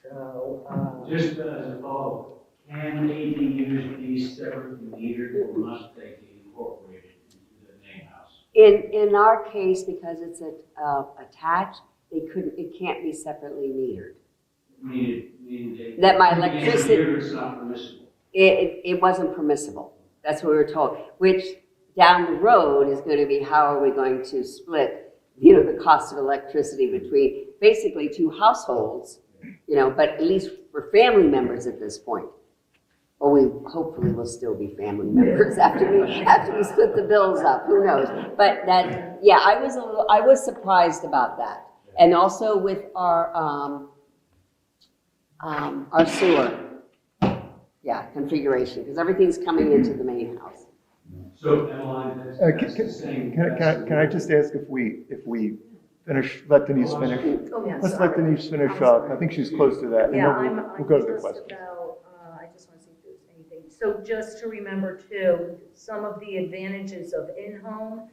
So Just as a follow, can ADUs be separately metered or must they be incorporated into the main house? In our case, because it's attached, it can't be separately metered. Meaning That my electricity- It's not permissible. It wasn't permissible. That's what we were told, which down the road is going to be how are we going to split, you know, the cost of electricity between basically two households, you know, but at least for family members at this point. Or we hopefully will still be family members after we split the bills up, who knows. But that, yeah, I was surprised about that. And also with our sewer, configuration, because everything's coming into the main house. So, Emmeline, that's the same. Can I just ask if we finish, let Denise finish? oh yeah, Let's let Denise finish up. I think she's close to that. and Yeah, then I'm we'll go to the just questions. about, I just want to see if there's anything. So just to remember too, some of the advantages of in-home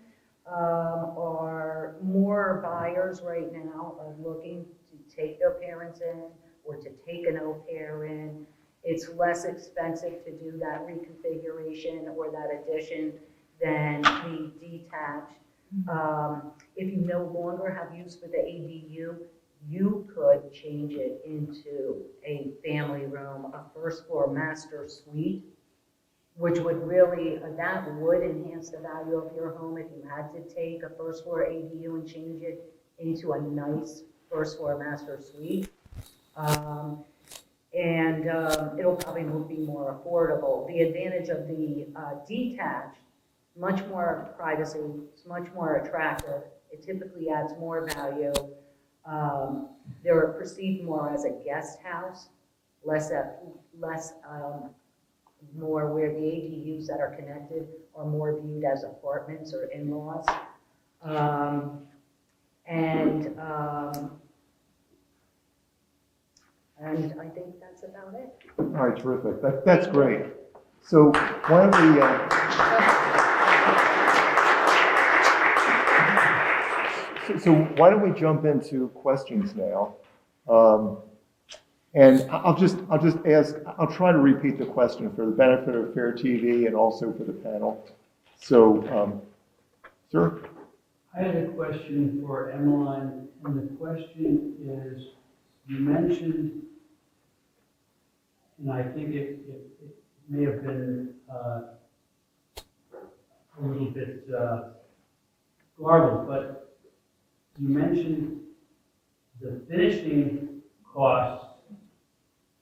are more buyers right now are looking to take their parents in or to take an au pair in. It's less expensive to do that reconfiguration or that addition than the detached. If you no longer have use for the ADU, you could change it into a family room, a first floor master suite, which would really, that would enhance the value of your home if you had to take a first floor ADU and change it into a nice first floor master suite. It'll probably be more affordable. The advantage of the detached, much more privacy, it's much more attractive. It typically adds more value. They're perceived more as a guest house, more where the ADUs that are connected are more viewed as apartments or in-laws. And I think that's about it. All right, terrific. That's great. So why don't we, so why don't we jump into questions now? And I'll just ask, I'll try to repeat the question for the benefit of FairTV and also for the panel. So, sir? I had a question for Emmeline, and the question is, you mentioned, and I think it may have been a little bit garbled, but you mentioned the finishing costs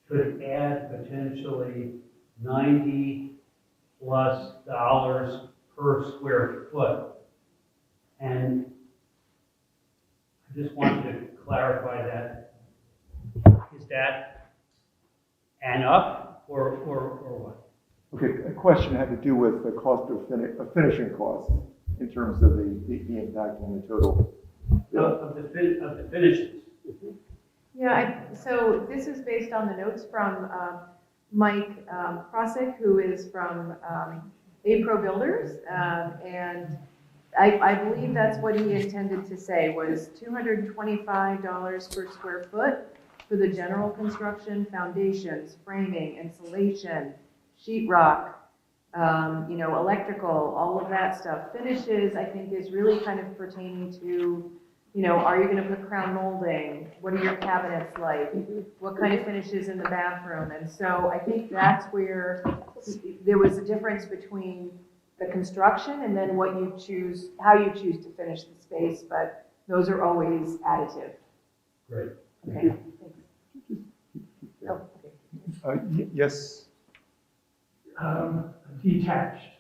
could add potentially $90+ per square foot. And I just wanted to clarify that. Is that an up or what? Okay, a question had to do with the cost of finishing costs in terms of the impact on the total. Of the finishes. So this is based on the notes from Mike Krosick, who is from A-Pro Builders, and I believe that's what he intended to say, was $225 per square foot for the general construction, foundations, framing, insulation, sheetrock, electrical, all of that stuff. Finishes, I think, is really kind of pertaining to, are you gonna put crown molding? What are your cabinets like? What kind of finishes in the bathroom? And so I think that's where there was a difference between the construction and then what you choose, how you choose to finish the space, but those are always additive. Great. Okay, thanks. Oh, okay. Yes, Detached.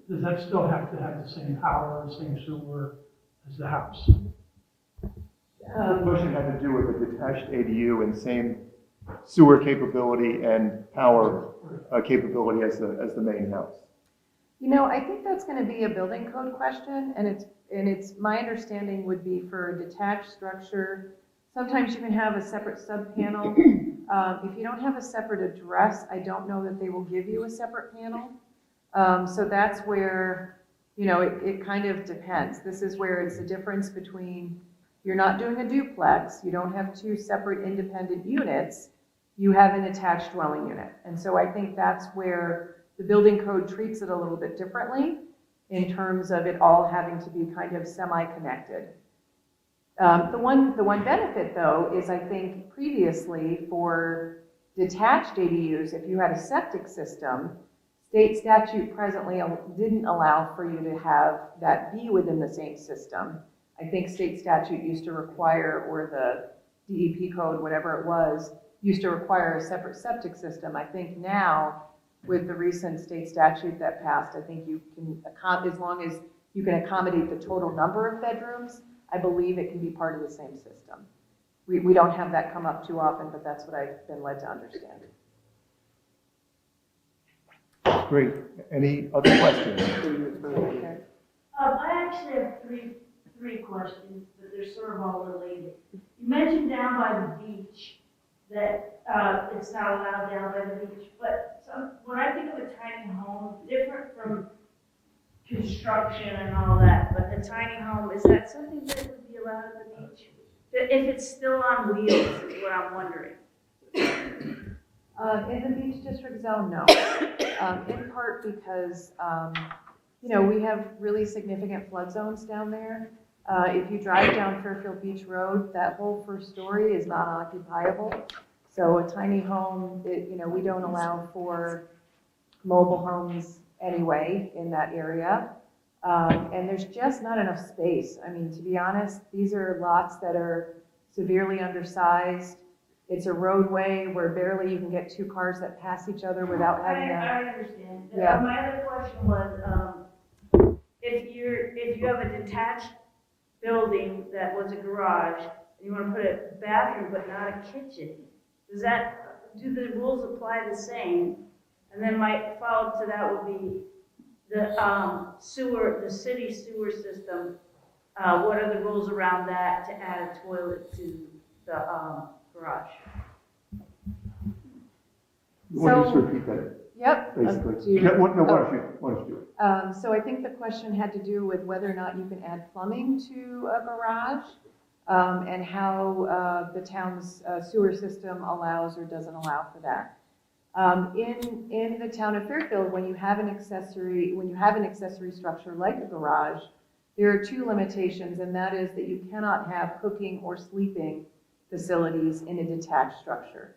Does that still have to have the same power, same sewer as the house? the question had to do with a detached ADU and same sewer capability and power capability as the main house. I think that's gonna be a building code question, and it's, my understanding would be for a detached structure, sometimes you can have a separate sub-panel. If you don't have a separate address, I don't know that they will give you a separate panel. So that's where, it kind of depends. This is where it's the difference between, you're not doing a duplex, you don't have two separate independent units, you have an attached dwelling unit. And so I think that's where the building code treats it a little bit differently in terms of it all having to be kind of semi-connected. The one benefit, though, is I think previously for detached ADUs, if you had a septic system, state statute presently didn't allow for you to have that be within the same system. I think state statute used to require, or the DEP code, whatever it was, used to require a separate septic system. I think now, with the recent state statute that passed, I think you can, as long as you can accommodate the total number of bedrooms, I believe it can be part of the same system. We don't have that come up too often, but that's what I've been led to understand. Great. Any other questions? Okay. I actually have three questions, but they're sort of all related. You mentioned down by the beach that it's not allowed down by the beach, but when I think of a tiny home, different from construction and all that, but a tiny home, is that something that would be allowed at the beach? If it's still on wheels, is what I'm wondering. In the beach district zone, no. In part because, we have really significant flood zones down there. If you drive down Fairfield Beach Road, that whole first story is not occupiable. So a tiny home, we don't allow for mobile homes anyway in that area. And there's just not enough space. I mean, to be honest, these are lots that are severely undersized. It's a roadway where barely you can get two cars that pass each other without having I understand. Yeah. My other question was, if you have a detached building that was a garage, and you want to put a bathroom but not a kitchen, do the rules apply the same? And then my follow-up to that would be the city sewer system. What are the rules around that to add a toilet to the garage? You want to just repeat that, Yep. basically? Yeah, why don't you do it? So I think the question had to do with whether or not you can add plumbing to a garage, and how the town's sewer system allows or doesn't allow for that. In the town of Fairfield, when you have an accessory structure like a garage, there are two limitations, and that is that you cannot have cooking or sleeping facilities in a detached structure.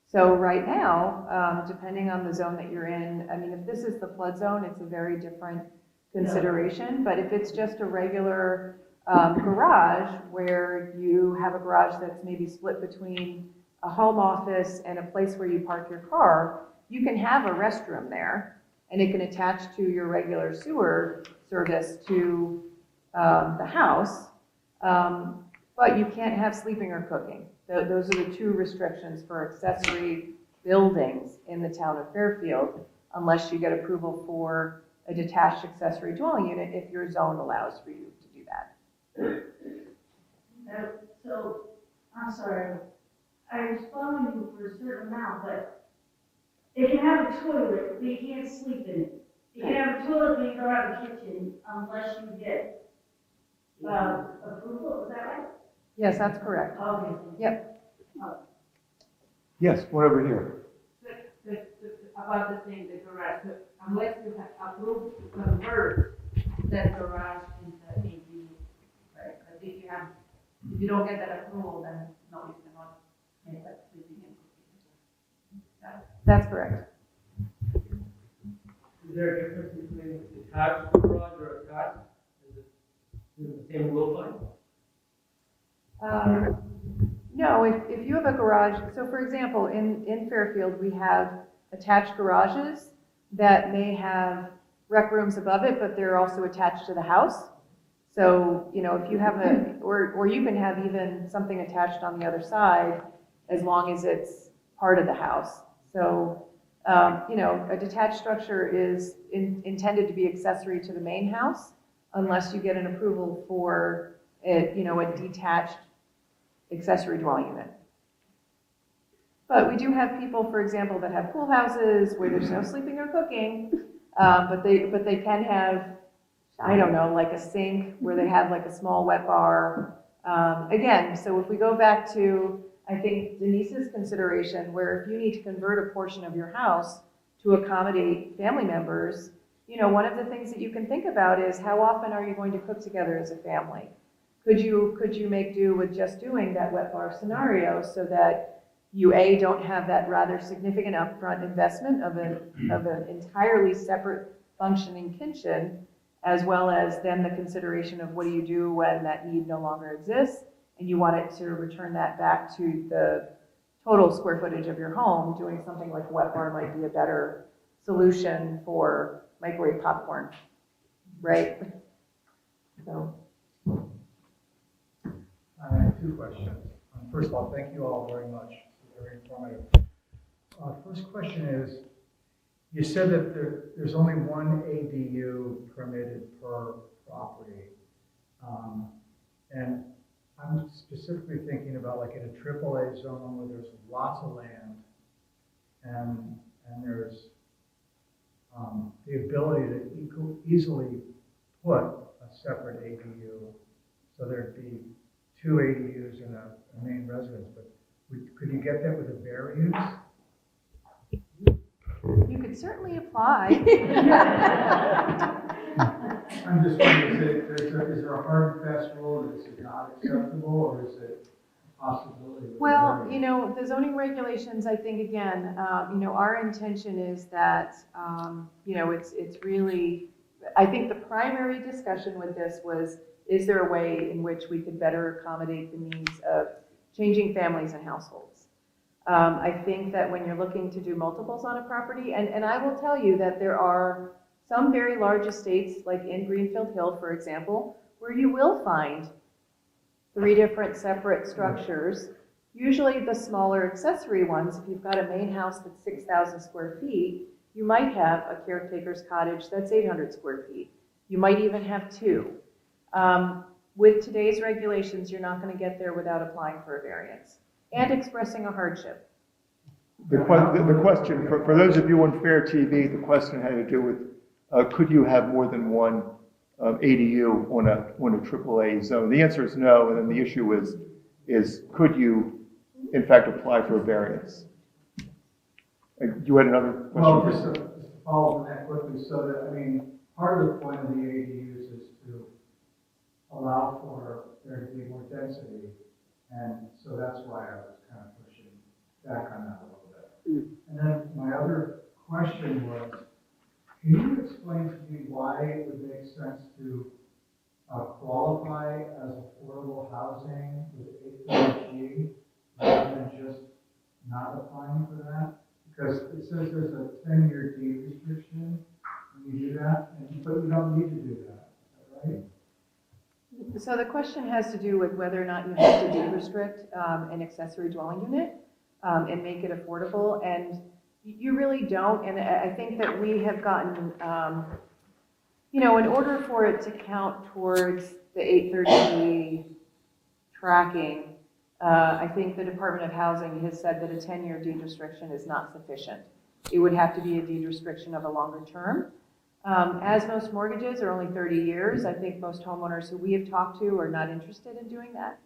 So right now, depending on the zone that you're in, I mean, if this is the flood zone, it's a very different consideration, but if it's just a regular garage where you have a garage that's maybe split between a home office and a place where you park your car, you can have a restroom there, and it can attach to your regular sewer service to the house, but you can't have sleeping or cooking. Those are the two restrictions for accessory buildings in the town of Fairfield, unless you get approval for a detached accessory dwelling unit if your zone allows for you to do that. I'm sorry, I was following you for a certain amount, but they can have a toilet, they can't sleep in it. You can have a toilet, but you don't have a kitchen unless you get, approval, is that right? Yes, that's correct. Okay. Yep. Yes, one over here. About the thing, the garage, unless you have approved to convert that garage into ADU, right? But if you don't get that approval, then no, you cannot make that sleeping and cooking. That's correct. Is there a difference between detached garage or attached? Is it the same rule line? No, if you have a garage, so for example, in Fairfield, we have attached garages that may have rec rooms above it, but they're also attached to the house. So, you know, if you have or you can have even something attached on the other side as long as it's part of the house. So, you know, a detached structure is intended to be accessory to the main house unless you get an approval for a detached accessory dwelling unit. But we do have people, for example, that have pool houses where there's no sleeping or cooking, but they can have, I don't know, like a sink where they have like a small wet bar. Again, so if we go back to, I think Denise's consideration, where if you need to convert a portion of your house to accommodate family members, you know, one of the things that you can think about is how often are you going to cook together as a family? Could you make do with just doing that wet bar scenario so that you don't have that rather significant upfront investment of an entirely separate functioning kitchen, as well as then the consideration of what do you do when that need no longer exists, and you want it to return that back to the total square footage of your home. Doing something like a wet bar might be a better solution for microwave popcorn, right? So. I have two questions. First of all, thank you all very much. Very informative. First question is, you said that there's only one ADU permitted per property. And I'm specifically thinking about like in a AAA zone where there's lots of land and there's the ability to easily put a separate ADU. So there'd be 2 ADUs in a main residence, but could you get that with a variance? You could certainly apply. I'm just wondering, is there a hard and fast rule that it's not acceptable, or is it a possibility? Well, you know, the zoning regulations, I think, again, you know, our intention is that, you know, it's really, I think the primary discussion with this was, is there a way in which we could better accommodate the needs of changing families and households? I think that when you're looking to do multiples on a property, and I will tell you that there are some very large estates, like in Greenfield Hill, for example, where you will find 3 different separate structures, usually the smaller accessory ones. If you've got a main house that's 6,000 square feet, you might have a caretaker's cottage that's 800 square feet. You might even have 2. With today's regulations, you're not going to get there without applying for a variance and expressing a hardship. The question, for those of you on FairTV, the question had to do with, could you have more than one ADU on a AAA zone? The answer is no, and then the issue is could you, in fact, apply for a variance? You had another question? Well, just to follow on that quickly, so that, I mean, part of the point of the ADUs is to allow for there to be more density, and so that's why I was kind of pushing back on that a little bit. And then my other question was, can you explain to me why it would make sense to qualify as affordable housing with 830G rather than just not applying for that? Because it says there's a 10-year deed restriction when you do that, but you don't need to do that, right? So the question has to do with whether or not you have to deed restrict an accessory dwelling unit and make it affordable, and you really don't. And I think that we have gotten, you know, in order for it to count towards the 830 tracking, I think the Department of Housing has said that a 10-year deed restriction is not sufficient. It would have to be a deed restriction of a longer term. As most mortgages are only 30 years, I think most homeowners who we have talked to are not interested in doing that.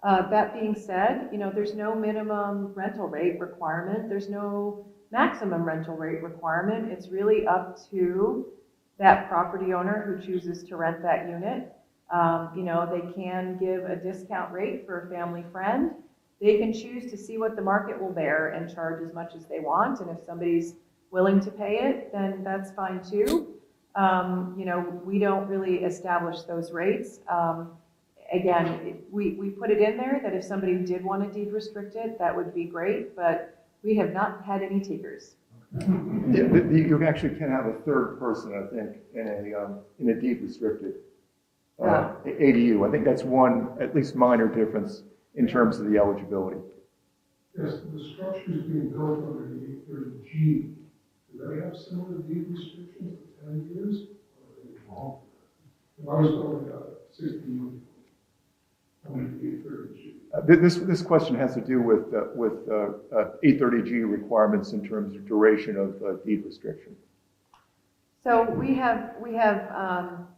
That being said, there's no minimum rental rate requirement. There's no maximum rental rate requirement. It's really up to that property owner who chooses to rent that unit. They can give a discount rate for a family friend. They can choose to see what the market will bear and charge as much as they want. And if somebody's willing to pay it, then that's fine too. We don't really establish those rates. Again, we put it in there that if somebody did want to deed restrict it, that would be great, but we have not had any takers. Yeah, you actually can have a third person, I think, in a deed restricted ADU. I think that's one, at least minor difference in terms of the eligibility. Yes, the structures being built under the 830G, do they have similar deed restrictions for 10 years? Or are they wrong? If I was building a 60 unit under the 830G. This question has to do with 830G requirements in terms of duration of deed restriction. So we have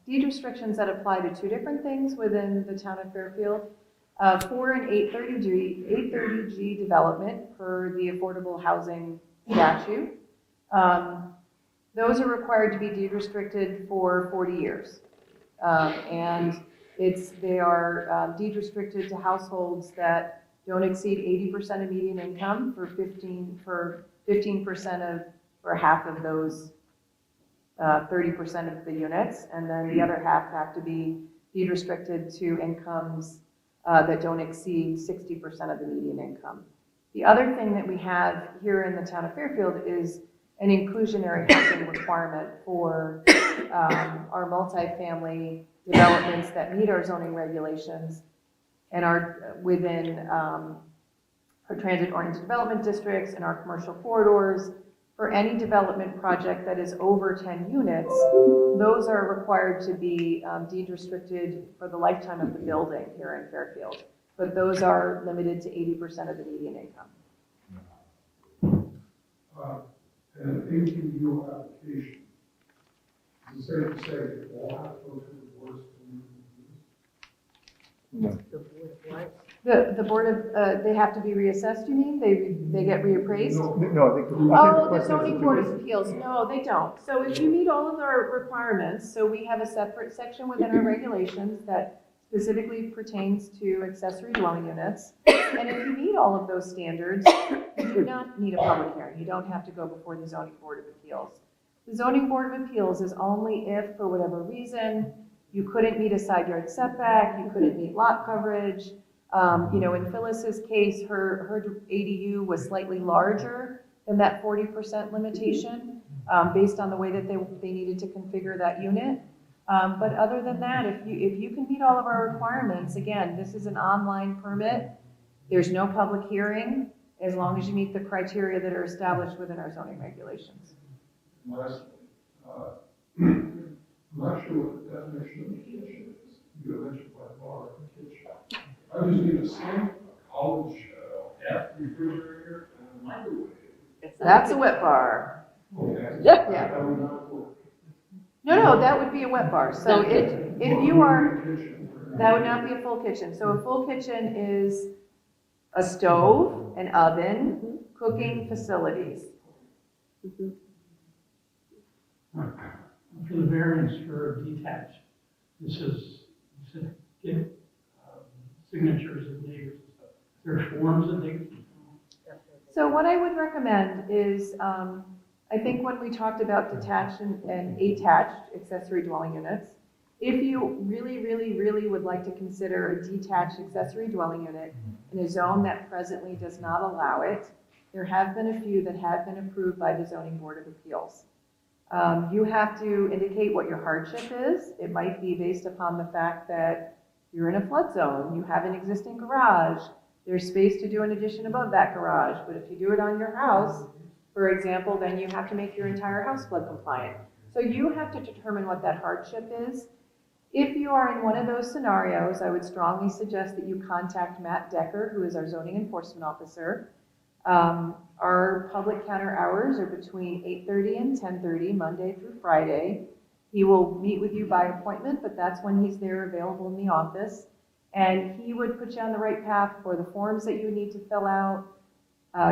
deed restrictions that apply to two different things within the town of Fairfield. For an 830G development per the Affordable Housing Statute, those are required to be deed restricted for 40 years. And they are deed restricted to households that don't exceed 80% of median income for 15% or half of those 30% of the units, and then the other half have to be deed restricted to incomes that don't exceed 60% of the median income. The other thing that we have here in the town of Fairfield is an inclusionary housing requirement for our multifamily developments that meet our zoning regulations and are within our transit-oriented development districts and our commercial corridors. For any development project that is over 10 units, those are required to be deed restricted for the lifetime of the building here in Fairfield. But those are limited to 80% of the median income. An ADU application, is it safe to say that all have to go through the board's No. The board of, they have to be reassessed, you mean? They get reappraised? No, I think the Oh, the question has zoning to board do of appeals, no, they don't. So if you meet all of our requirements, so we have a separate section within our regulations that specifically pertains to accessory dwelling units. And if you meet all of those standards, you do not need a public hearing. You don't have to go before the zoning board of appeals. The zoning board of appeals is only if, for whatever reason, you couldn't meet a side yard setback, you couldn't meet lot coverage. In Phyllis's case, her ADU was slightly larger than that 40% limitation, based on the way that they needed to configure that unit. But other than that, if you can meet all of our requirements, again, this is an online permit. There's no public hearing as long as you meet the criteria that are established within our zoning regulations. Lastly, I'm not sure what the definition of a kitchen is. You mentioned by bar, a kitchen. I just need a sink, a college half refrigerator, and a microwave. That's a wet bar. Okay. Yeah. That would not work. No, that would be a wet bar. So if you are, that would not be a full kitchen. So a full kitchen is a stove, an oven, cooking facilities. For the variance for detached, this is, get signatures of neighbors and stuff. There are forms that they. So what I would recommend is, I think when we talked about detached and attached accessory dwelling units, if you really would like to consider a detached accessory dwelling unit in a zone that presently does not allow it, there have been a few that have been approved by the Zoning Board of Appeals. You have to indicate what your hardship is. It might be based upon the fact that you're in a flood zone, you have an existing garage, there's space to do an addition above that garage, but if you do it on your house, for example, then you have to make your entire house flood compliant. So you have to determine what that hardship is. If you are in one of those scenarios, I would strongly suggest that you contact Matt Decker, who is our zoning enforcement officer. Our public counter hours are between 8:30 and 10:30, Monday through Friday. He will meet with you by appointment, but that's when he's there available in the office. And he would put you on the right path for the forms that you need to fill out.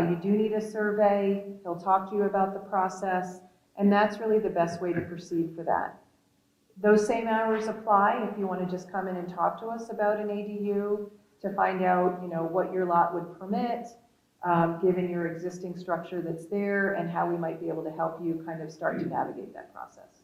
You do need a survey. He'll talk to you about the process. And that's really the best way to proceed for that. Those same hours apply if you want to just come in and talk to us about an ADU to find out, what your lot would permit, given your existing structure that's there, and how we might be able to help you kind of start to navigate that process.